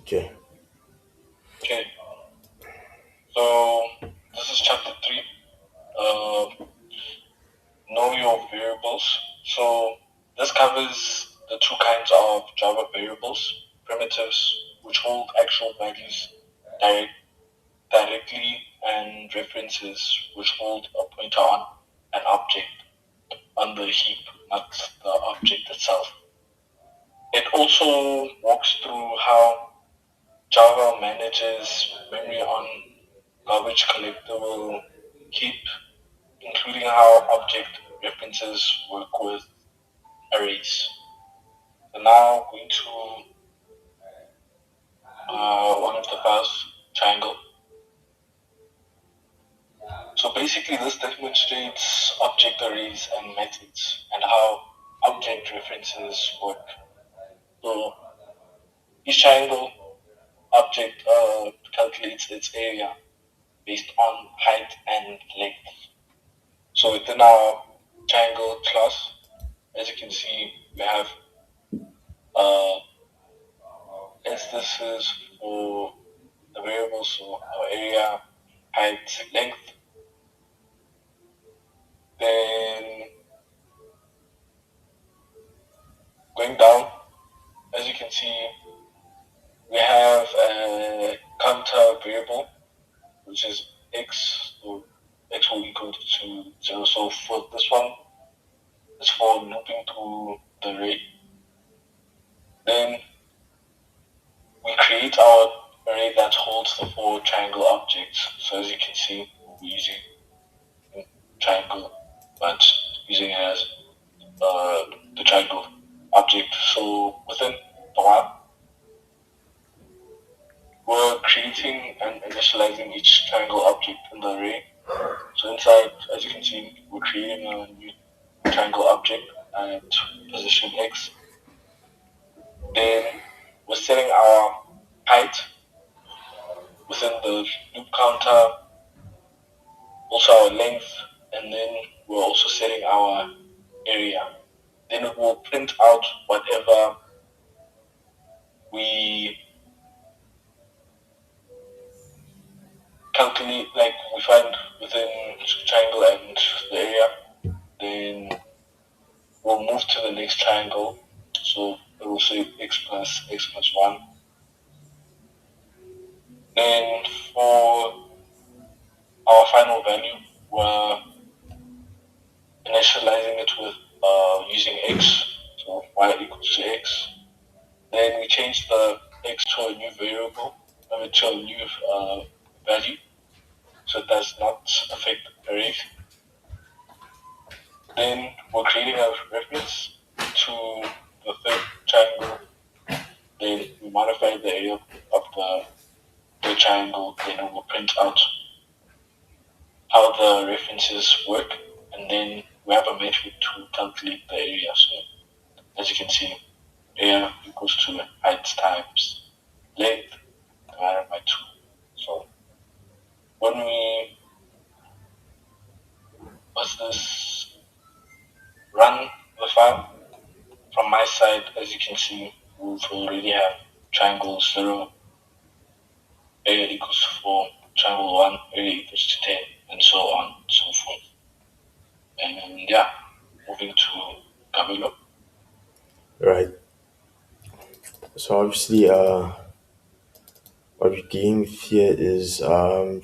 Okay. Okay, so this is chapter 3. Uh, know your variables. So this covers the two kinds of Java variables: primitives, which hold actual values direct, directly, and references, which hold a pointer on an object on the heap, not the object itself. It also walks through how Java manages memory on garbage collectible heap, including how object references work with arrays. So now going to one of the files, triangle. So basically this demonstrates object arrays and methods and how object references work. So each triangle object calculates its area based on height and length. So within our triangle class, as you can see, we have uh, instances for the variables, so our area, height, length. Then going down, as you can see, we have a counter variable, which is x, so x will equal to 0. So for this one, it's for looping through the array. Then we create our array that holds the four triangle objects. So as you can see, we're using triangle, but using it as uh, the triangle object. So within the while, we're creating and initializing each triangle object in the array. So inside, as you can see, we're creating a new triangle object at position X. Then we're setting our height within the loop counter, also our length, and then we're also setting our area. Then it will print out whatever we calculate, like we find within triangle and the area. Then we'll move to the next triangle. So it will say x plus 1. Then for our final value, we're initializing it with using x, so y equals to x. Then we change the x to a new variable, to a new value, so it does not affect array. Then we're creating a reference to the third triangle. Then we modify the area of the triangle. Then it will print out how the references work, and then we have a metric to calculate the area. So as you can see, area equals to height times length divided by 2. So when we what's this run the file from my side, as you can see, we already have triangle 0, area equals to 4, triangle 1, area equals to 10, and so on and so forth. And yeah, moving to Kabelo. Right. So obviously, what we're dealing with here is what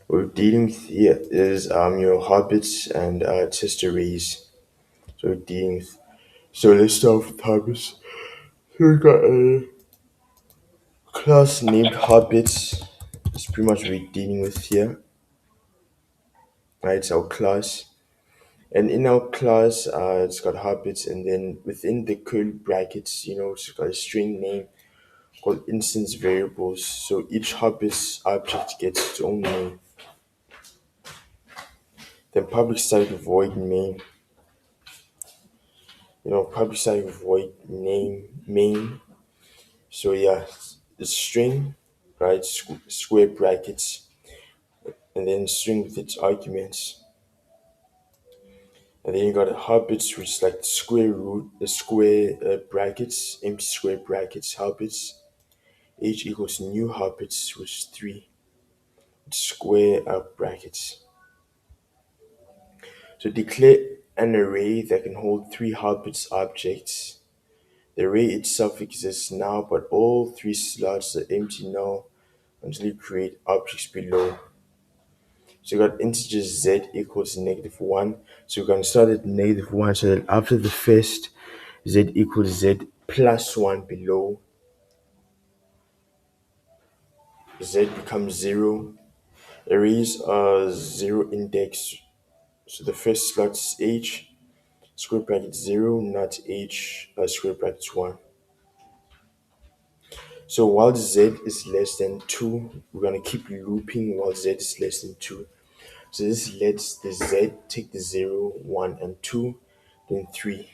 we're dealing with here is your habits and histories. So we're dealing with. So let's start with habits. So we got a class named habits. That's pretty much what we're dealing with here. Right, it's our class. And in our class, it's got habits, and then within the curly brackets, it's got a string name called instance variables. So each habits object gets its own name. Then public static void main, public static void name main. So yeah, the string, right, square brackets, and then string with its arguments. And then you got habits, which is like the square root, the square brackets, empty square brackets, habits. H equals new habits, which is 3 square brackets. So declare an array that can hold 3 habits objects. The array itself exists now, but all 3 slots are empty now until you create objects below. So you got integer z equals -1. So we're going to start at -1 so that after the first z equals z plus 1 below, z becomes 0. Arrays are 0 index. So the first slot is h, square bracket 0, not h, square bracket 1. So while z is less than 2, we're going to keep looping while z is less than 2. So this lets the z take the 0, 1, and 2, then 3.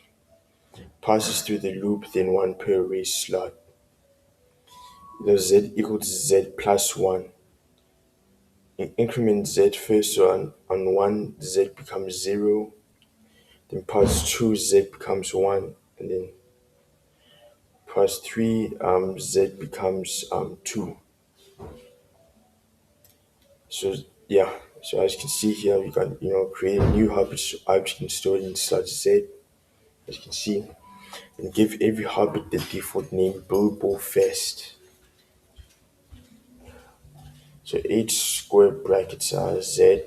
Passes through the loop, then 1 per array slot. Z equals z plus 1. Increment z first, so on 1, z becomes 0. Then pass 2, z becomes 1. And then pass 3, z becomes 2. So yeah, so as you can see here, we can create a new object and store it in slot z. As you can see, and give every habit the default name billable first. So h square brackets z,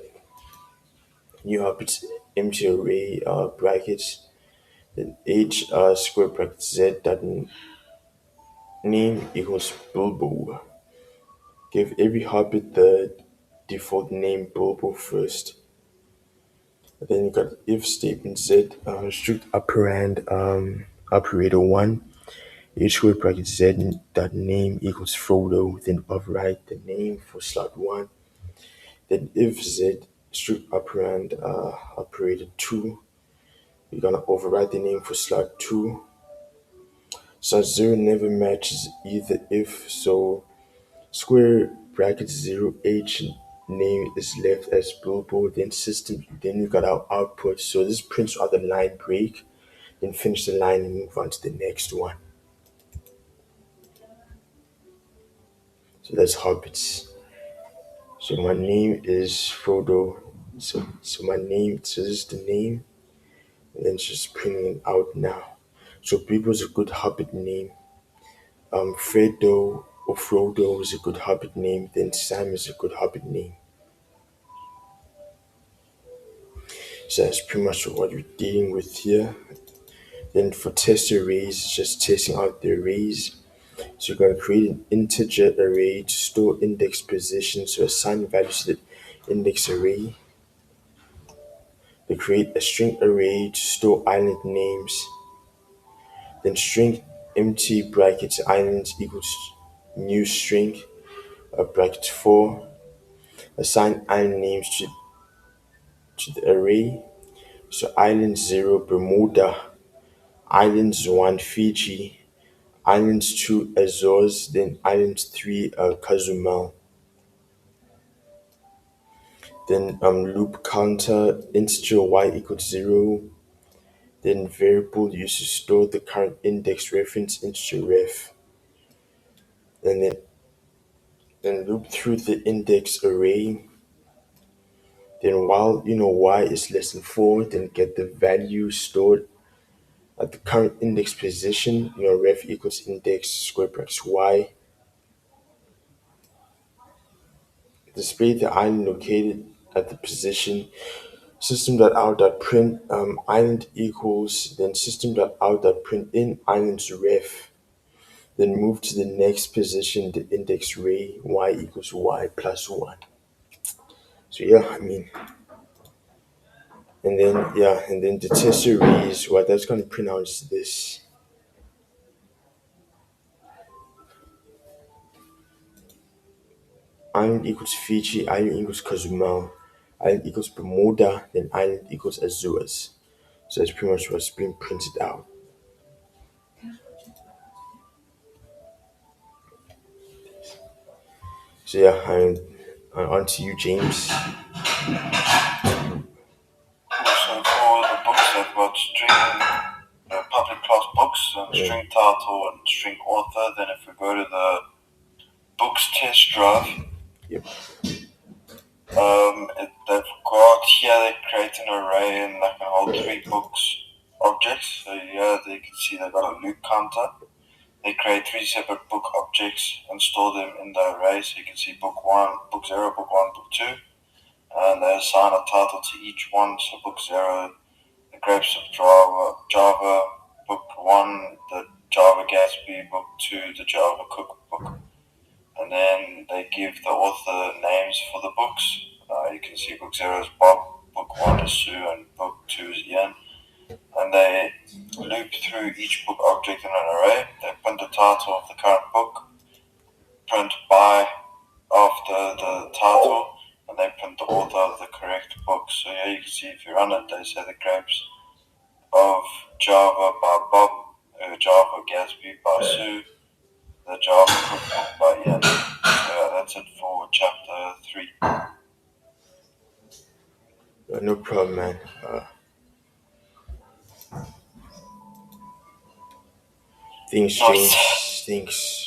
new habits empty array brackets, then h square brackets z dot name equals billable. Give every habit the default name billable first. And then you got if statement z strict operand operator 1. H square bracket z dot name equals Frodo, then overwrite the name for slot 1. Then if z strict operand operator 2, we're gonna overwrite the name for slot 2. Slot 0 never matches either if, so square bracket 0 h name is left as billboard, then system, then we got our output. So this prints out the line break, then finish the line and move on to the next one. So that's Hobbits. So my name is Frodo. So my name, so this is the name, and then it's just printing it out now. So Bilbo is a good Hobbit name. Fredo or Frodo is a good Hobbit name. Then Sam is a good Hobbit name. So that's pretty much what we're dealing with here. Then for test arrays, it's just testing out the arrays. So you're going to create an integer array to store index position. So assign values to the index array. They create a string array to store island names. Then string empty brackets islands equals new string bracket 4. Assign island names to the array. So island 0 Bermuda, islands 1 Fiji, islands 2 Azores, then islands 3 Cozumel. Then loop counter integer y equals 0. Then variable used to store the current index reference integer ref. And then loop through the index array. Then while y is less than 4, then get the value stored at the current index position. Ref equals index square brackets y. Display the island located at the position. System.out.print island equals, then system.out.print in island's ref. Then move to the next position, the index array, y equals y plus 1. So yeah, and then the test arrays, what that's going to print out is this. Island equals Fiji, island equals Cozumel, island equals Bermuda, then island equals Azores. So that's pretty much what's being printed out. So yeah, and on to you, James. So for the book they've got public class books and Yeah. string title and string author. Then if we go to the books test drive, Yep. they've got here they create an array and they can hold 3 books objects. So here you can see they've got a loop counter. They create 3 separate book objects and store them in the array. So you can see book 1, book 0, book 1, book 2. And they assign a title to each one. So book 0, the Grapes of Java, book 1, the Java Gatsby, book 2, the Java Cookbook. And then they give the author names for the books. You can see book 0 is Bob, book 1 is Sue, and book 2 is Ian. And they loop through each book object in an array. They print the title of the current book, print by after the title, and they print the author of the correct book. So here you can see if you run it, they say the Grapes of Java by Bob, Java Gatsby by Sue, the Java Cookbook by Ian. So that's it for chapter 3. No problem, man. Things Nice. change. Things